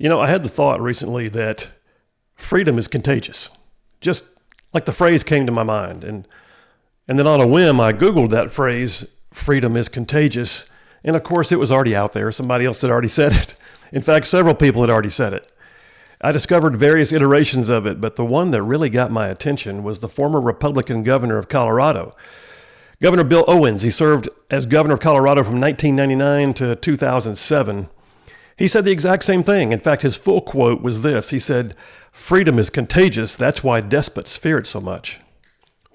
I had the thought recently that freedom is contagious. Just like the phrase came to my mind. And then on a whim, I Googled that phrase, freedom is contagious. And of course, it was already out there. Somebody else had already said it. In fact, several people had already said it. I discovered various iterations of it, but the one that really got my attention was the former Republican governor of Colorado, Governor Bill Owens. He served as governor of Colorado from 1999 to 2007. He said the exact same thing. In fact, his full quote was this. He said, "Freedom is contagious. That's why despots fear it so much."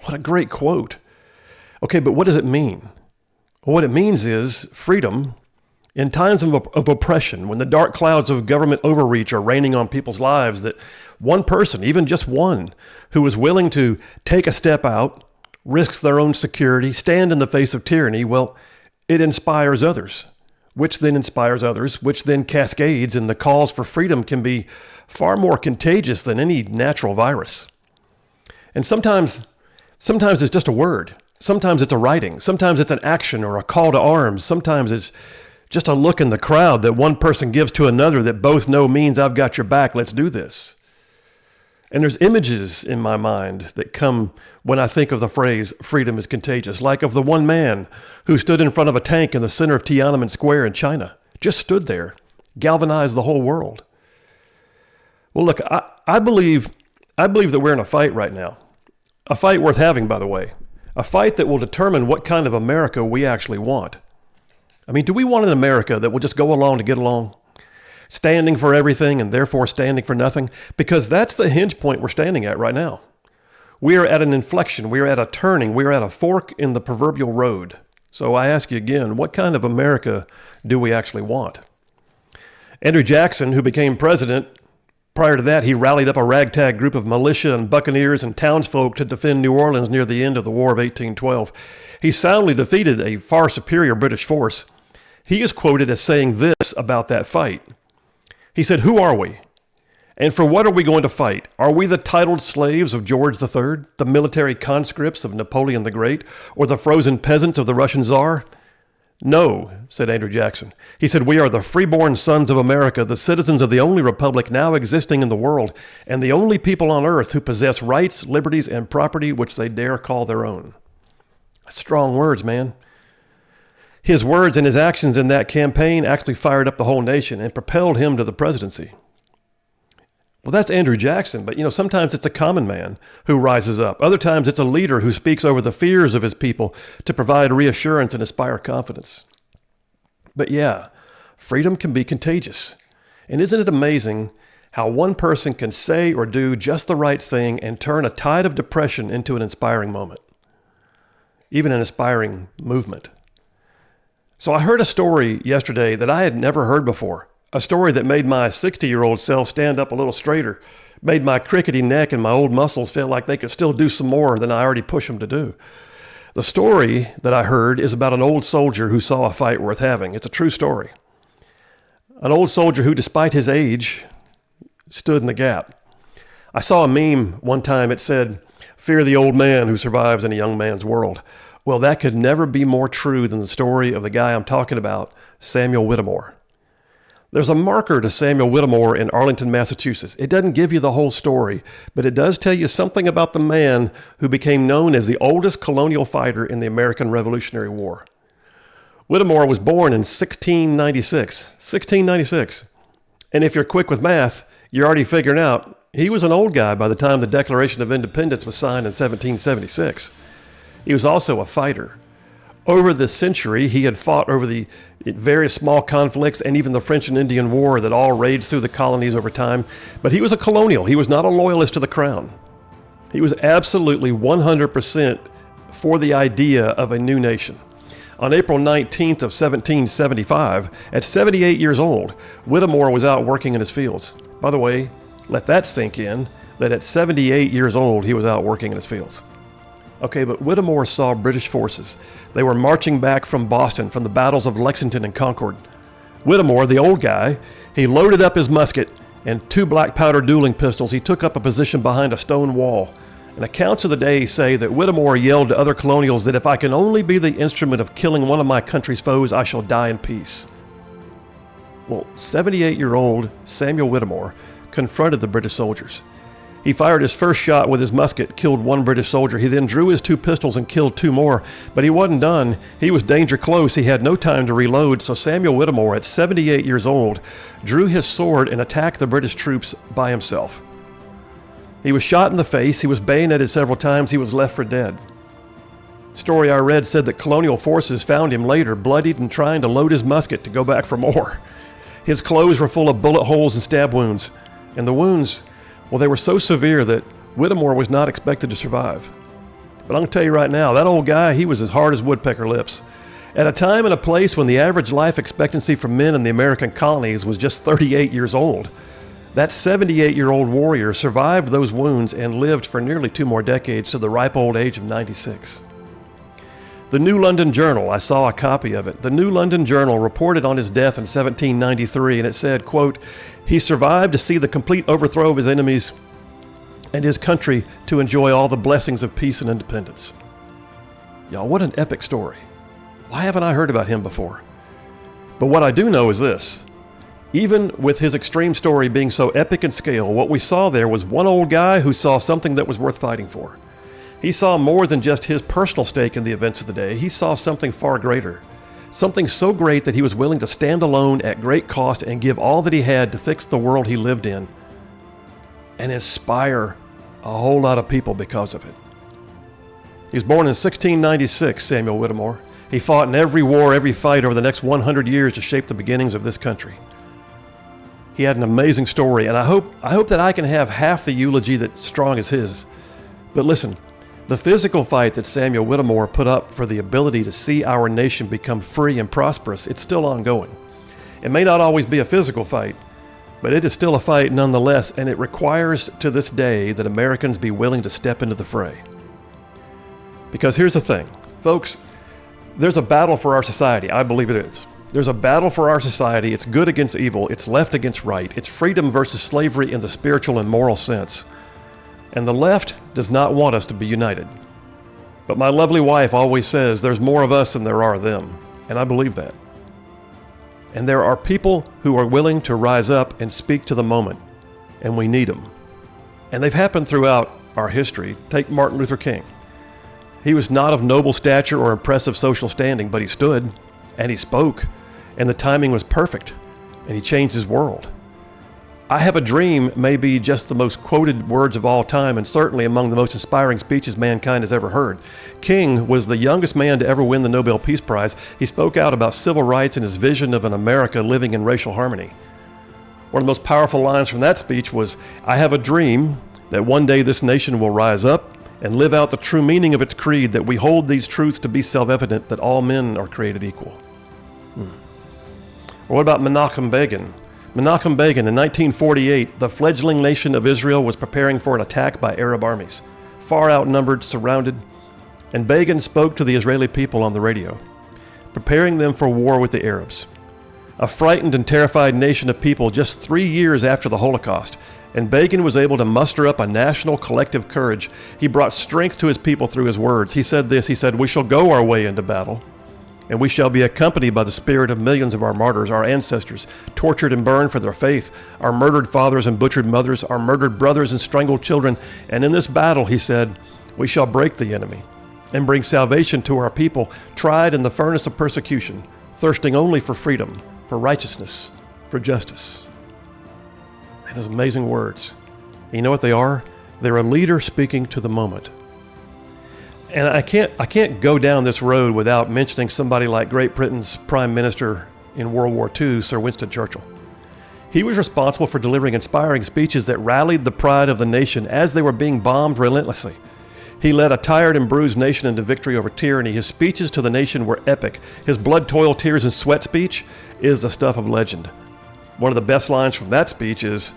What a great quote. Okay, but what does it mean? Well, what it means is freedom in times of oppression, when the dark clouds of government overreach are raining on people's lives, that one person, even just one, who is willing to take a step out, risks their own security, stand in the face of tyranny, well, it inspires others, which then inspires others, which then cascades, and the calls for freedom can be far more contagious than any natural virus. And sometimes it's just a word. Sometimes it's a writing. Sometimes it's an action or a call to arms. Sometimes it's just a look in the crowd that one person gives to another that both know means I've got your back, let's do this. And there's images in my mind that come when I think of the phrase, freedom is contagious, like of the one man who stood in front of a tank in the center of Tiananmen Square in China, just stood there, galvanized the whole world. Well, look, I believe that we're in a fight right now, a fight worth having, by the way, a fight that will determine what kind of America we actually want. I mean, do we want an America that will just go along to get along, standing for everything and therefore standing for nothing? Because that's the hinge point we're standing at right now. We are at an inflection. We are at a turning. We are at a fork in the proverbial road. So I ask you again, what kind of America do we actually want? Andrew Jackson, who became president, prior to that, he rallied up a ragtag group of militia and buccaneers and townsfolk to defend New Orleans near the end of the War of 1812. He soundly defeated a far superior British force. He is quoted as saying this about that fight. He said, "Who are we? And for what are we going to fight? Are we the titled slaves of George III, the military conscripts of Napoleon the Great, or the frozen peasants of the Russian Tsar? No," said Andrew Jackson. He said, "We are the freeborn sons of America, the citizens of the only republic now existing in the world, and the only people on earth who possess rights, liberties, and property which they dare call their own." Strong words, man. His words and his actions in that campaign actually fired up the whole nation and propelled him to the presidency. Well, that's Andrew Jackson, but sometimes it's a common man who rises up. Other times it's a leader who speaks over the fears of his people to provide reassurance and inspire confidence. But yeah, freedom can be contagious. And isn't it amazing how one person can say or do just the right thing and turn a tide of depression into an inspiring moment, even an inspiring movement? So I heard a story yesterday that I had never heard before, a story that made my 60-year-old self stand up a little straighter, made my crickety neck and my old muscles feel like they could still do some more than I already push them to do. The story that I heard is about an old soldier who saw a fight worth having. It's a true story. An old soldier who, despite his age, stood in the gap. I saw a meme one time. It said, "Fear the old man who survives in a young man's world." Well, that could never be more true than the story of the guy I'm talking about, Samuel Whittemore. There's a marker to Samuel Whittemore in Arlington, Massachusetts. It doesn't give you the whole story, but it does tell you something about the man who became known as the oldest colonial fighter in the American Revolutionary War. Whittemore was born in 1696. And if you're quick with math, you're already figuring out he was an old guy by the time the Declaration of Independence was signed in 1776. He was also a fighter. Over the century, he had fought over the various small conflicts and even the French and Indian War that all raged through the colonies over time. But he was a colonial. He was not a loyalist to the crown. He was absolutely 100% for the idea of a new nation. On April 19th of 1775, at 78 years old, Whittemore was out working in his fields. By the way, let that sink in, that at 78 years old, he was out working in his fields. Okay, but Whittemore saw British forces. They were marching back from Boston, from the battles of Lexington and Concord. Whittemore, the old guy, he loaded up his musket and 2 black powder dueling pistols. He took up a position behind a stone wall. And accounts of the day say that Whittemore yelled to other colonials that if I can only be the instrument of killing one of my country's foes, I shall die in peace. Well, 78-year-old Samuel Whittemore confronted the British soldiers. He fired his first shot with his musket, killed one British soldier. He then drew his 2 pistols and killed 2 more, but he wasn't done. He was danger close. He had no time to reload, so Samuel Whittemore, at 78 years old, drew his sword and attacked the British troops by himself. He was shot in the face. He was bayoneted several times. He was left for dead. The story I read said that colonial forces found him later, bloodied and trying to load his musket to go back for more. His clothes were full of bullet holes and stab wounds, and the wounds, well, they were so severe that Whittemore was not expected to survive. But I'm going to tell you right now, that old guy, he was as hard as woodpecker lips. At a time and a place when the average life expectancy for men in the American colonies was just 38 years old, that 78-year-old warrior survived those wounds and lived for nearly 2 more decades to the ripe old age of 96. The New London Journal, I saw a copy of it. The New London Journal reported on his death in 1793, and it said, quote, "He survived to see the complete overthrow of his enemies and his country to enjoy all the blessings of peace and independence." Y'all, what an epic story. Why haven't I heard about him before? But what I do know is this. Even with his extreme story being so epic in scale, what we saw there was one old guy who saw something that was worth fighting for. He saw more than just his personal stake in the events of the day. He saw something far greater. Something so great that he was willing to stand alone at great cost and give all that he had to fix the world he lived in and inspire a whole lot of people because of it. He was born in 1696, Samuel Whittemore. He fought in every war, every fight over the next 100 years to shape the beginnings of this country. He had an amazing story, and I hope that I can have half the eulogy that's strong as his. But listen, the physical fight that Samuel Whittemore put up for the ability to see our nation become free and prosperous, it's still ongoing. It may not always be a physical fight, but it is still a fight nonetheless, and it requires to this day that Americans be willing to step into the fray. Because here's the thing, folks, there's a battle for our society. I believe it is. There's a battle for our society. It's good against evil. It's left against right. It's freedom versus slavery in the spiritual and moral sense. And the left does not want us to be united. But my lovely wife always says there's more of us than there are them. And I believe that. And there are people who are willing to rise up and speak to the moment. And we need them. And they've happened throughout our history. Take Martin Luther King. He was not of noble stature or impressive social standing, but he stood and he spoke, and the timing was perfect, and he changed his world. "I Have a Dream" may be just the most quoted words of all time, and certainly among the most inspiring speeches mankind has ever heard. King was the youngest man to ever win the Nobel Peace Prize. He spoke out about civil rights and his vision of an America living in racial harmony. One of the most powerful lines from that speech was, "I have a dream that one day this nation will rise up and live out the true meaning of its creed, that we hold these truths to be self-evident, that all men are created equal." Or what about Menachem Begin? Menachem Begin, in 1948, the fledgling nation of Israel was preparing for an attack by Arab armies, far outnumbered, surrounded, and Begin spoke to the Israeli people on the radio, preparing them for war with the Arabs. A frightened and terrified nation of people just 3 years after the Holocaust, and Begin was able to muster up a national collective courage. He brought strength to his people through his words. He said this, he said, "We shall go our way into battle, and we shall be accompanied by the spirit of millions of our martyrs, our ancestors, tortured and burned for their faith, our murdered fathers and butchered mothers, our murdered brothers and strangled children. And in this battle," he said, "we shall break the enemy and bring salvation to our people, tried in the furnace of persecution, thirsting only for freedom, for righteousness, for justice." That is amazing words. You know what they are? They're a leader speaking to the moment. And I can't go down this road without mentioning somebody like Great Britain's Prime Minister in World War II, Sir Winston Churchill. He was responsible for delivering inspiring speeches that rallied the pride of the nation as they were being bombed relentlessly. He led a tired and bruised nation into victory over tyranny. His speeches to the nation were epic. His blood, toil, tears, and sweat speech is the stuff of legend. One of the best lines from that speech is,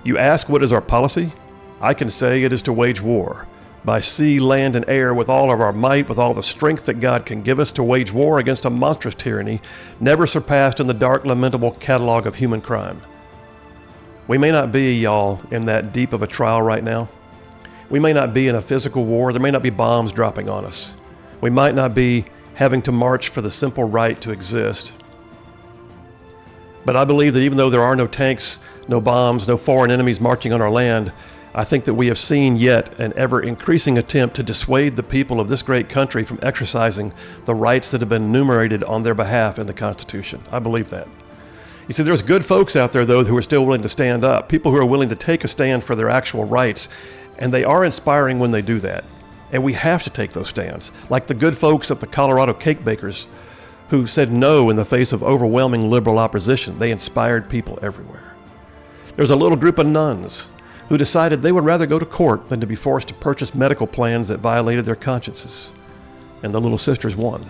"You ask what is our policy? I can say it is to wage war. By sea, land, and air, with all of our might, with all the strength that God can give us to wage war against a monstrous tyranny, never surpassed in the dark, lamentable catalog of human crime." We may not be, y'all, in that deep of a trial right now. We may not be in a physical war. There may not be bombs dropping on us. We might not be having to march for the simple right to exist. But I believe that even though there are no tanks, no bombs, no foreign enemies marching on our land, I think that we have seen yet an ever-increasing attempt to dissuade the people of this great country from exercising the rights that have been enumerated on their behalf in the Constitution. I believe that. You see, there's good folks out there, though, who are still willing to stand up, people who are willing to take a stand for their actual rights, and they are inspiring when they do that. And we have to take those stands, like the good folks at the Colorado Cake Bakers who said no in the face of overwhelming liberal opposition. They inspired people everywhere. There's a little group of nuns who decided they would rather go to court than to be forced to purchase medical plans that violated their consciences. And the Little Sisters won.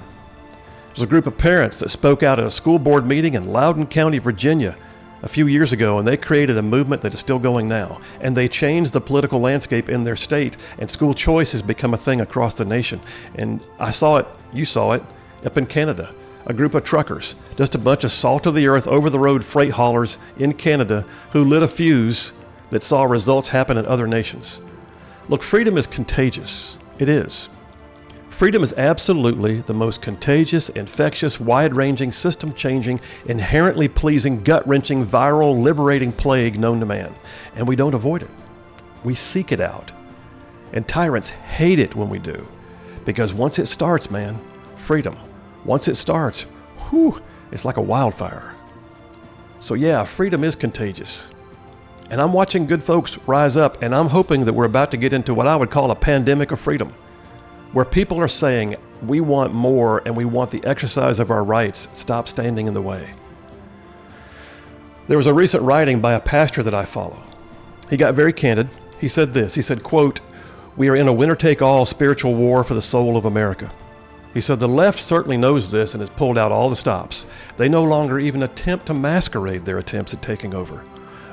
There's a group of parents that spoke out at a school board meeting in Loudoun County, Virginia, a few years ago, and they created a movement that is still going now. And they changed the political landscape in their state, and school choice has become a thing across the nation. And I saw it, you saw it, up in Canada. A group of truckers, just a bunch of salt-of-the-earth, over-the-road freight haulers in Canada who lit a fuse that saw results happen in other nations. Look, freedom is contagious. It is. Freedom is absolutely the most contagious, infectious, wide-ranging, system-changing, inherently pleasing, gut-wrenching, viral, liberating plague known to man. And we don't avoid it. We seek it out. And tyrants hate it when we do. Because once it starts, man, freedom. Once it starts, it's like a wildfire. So yeah, freedom is contagious. And I'm watching good folks rise up, and I'm hoping that we're about to get into what I would call a pandemic of freedom, where people are saying, we want more and we want the exercise of our rights. Stop standing in the way. There was a recent writing by a pastor that I follow. He got very candid. He said this, he said, quote, "We are in a winner-take-all spiritual war for the soul of America." He said, the left certainly knows this and has pulled out all the stops. They no longer even attempt to masquerade their attempts at taking over.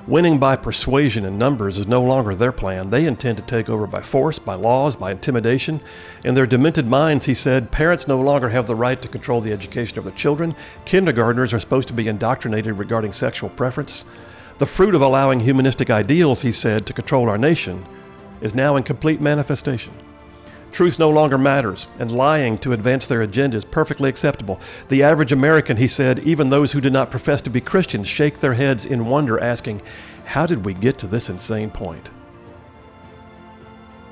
Winning by persuasion and numbers is no longer their plan. They intend to take over by force, by laws, by intimidation. In their demented minds, he said, parents no longer have the right to control the education of their children. Kindergartners are supposed to be indoctrinated regarding sexual preference. The fruit of allowing humanistic ideals, he said, to control our nation is now in complete manifestation. Truth no longer matters, and lying to advance their agenda is perfectly acceptable. The average American, he said, even those who do not profess to be Christians, shake their heads in wonder, asking, how did we get to this insane point?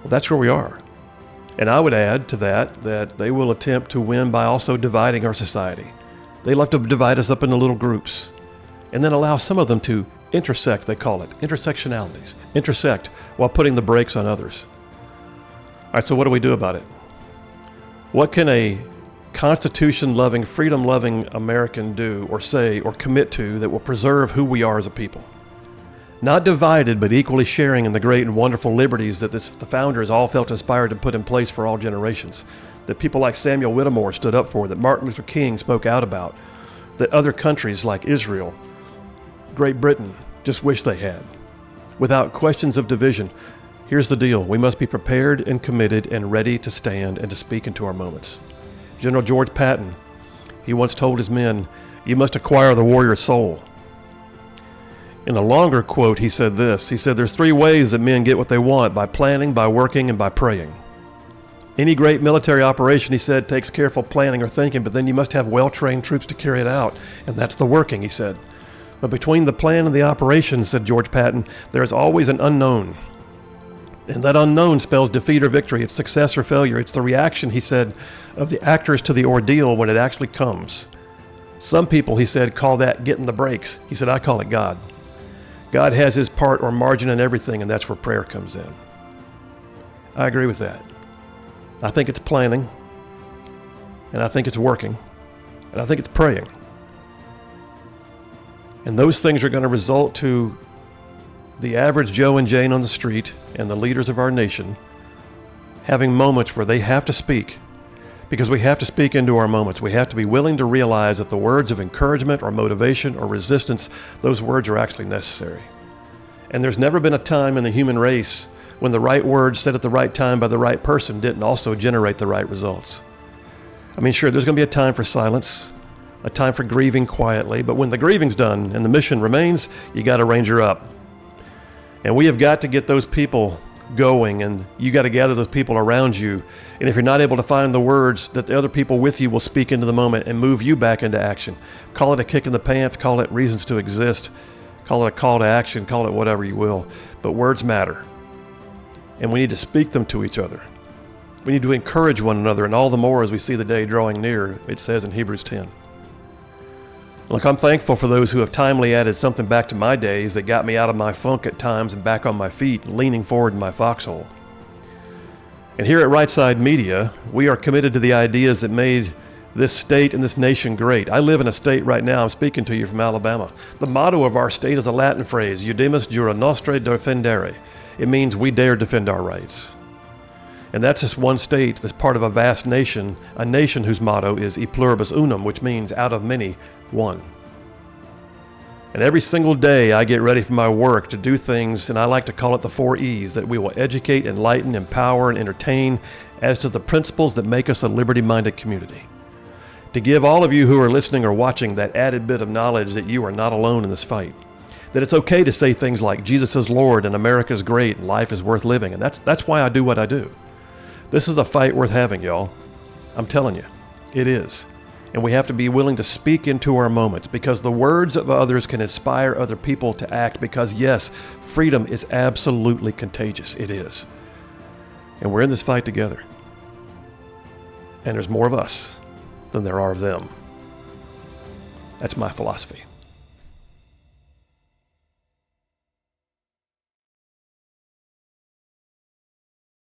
Well, that's where we are. And I would add to that they will attempt to win by also dividing our society. They love to divide us up into little groups, and then allow some of them to intersect, they call it, intersectionalities, intersect while putting the brakes on others. All right, so what do we do about it? What can a Constitution-loving, freedom-loving American do or say or commit to that will preserve who we are as a people? Not divided, but equally sharing in the great and wonderful liberties that the founders all felt inspired to put in place for all generations, that people like Samuel Whittemore stood up for, that Martin Luther King spoke out about, that other countries like Israel, Great Britain, just wish they had. Without questions of division. Here's the deal. We must be prepared and committed and ready to stand and to speak into our moments. General George Patton, he once told his men, you must acquire the warrior soul. In a longer quote, he said this. He said, there's 3 ways that men get what they want: by planning, by working, and by praying. Any great military operation, he said, takes careful planning or thinking, but then you must have well-trained troops to carry it out. And that's the working, he said. But between the plan and the operation, said George Patton, there is always an unknown. And that unknown spells defeat or victory. It's success or failure. It's the reaction, he said, of the actors to the ordeal when it actually comes. Some people, he said, call that getting the breaks. He said, I call it God. God has his part or margin in everything, and that's where prayer comes in. I agree with that. I think it's planning, and I think it's working, and I think it's praying. And those things are going to result to the average Joe and Jane on the street and the leaders of our nation having moments where they have to speak, because we have to speak into our moments. We have to be willing to realize that the words of encouragement or motivation or resistance, those words are actually necessary. And there's never been a time in the human race when the right words said at the right time by the right person didn't also generate the right results. I mean, sure, there's going to be a time for silence, a time for grieving quietly, but when the grieving's done and the mission remains, you got to ranger up. And we have got to get those people going, and you got to gather those people around you. And if you're not able to find the words, that the other people with you will speak into the moment and move you back into action. Call it a kick in the pants, call it reasons to exist, call it a call to action, call it whatever you will. But words matter. And we need to speak them to each other. We need to encourage one another, and all the more as we see the day drawing near, it says in Hebrews 10. Look, I'm thankful for those who have timely added something back to my days that got me out of my funk at times and back on my feet, leaning forward in my foxhole. And here at Rightside Media, we are committed to the ideas that made this state and this nation great. I live in a state right now, I'm speaking to you from Alabama. The motto of our state is a Latin phrase, Judimus Jura Nostre Defendere. It means we dare defend our rights. And that's just one state that's part of a vast nation, a nation whose motto is E pluribus unum, which means out of many, one. And every single day I get ready for my work to do things, and I like to call it the 4 E's, that we will educate, enlighten, empower, and entertain as to the principles that make us a liberty-minded community. To give all of you who are listening or watching that added bit of knowledge that you are not alone in this fight. That it's okay to say things like Jesus is Lord and America is great and life is worth living. And that's why I do what I do. This is a fight worth having, y'all. I'm telling you, it is. And we have to be willing to speak into our moments, because the words of others can inspire other people to act, because yes, freedom is absolutely contagious. It is. And we're in this fight together. And there's more of us than there are of them. That's my philosophy.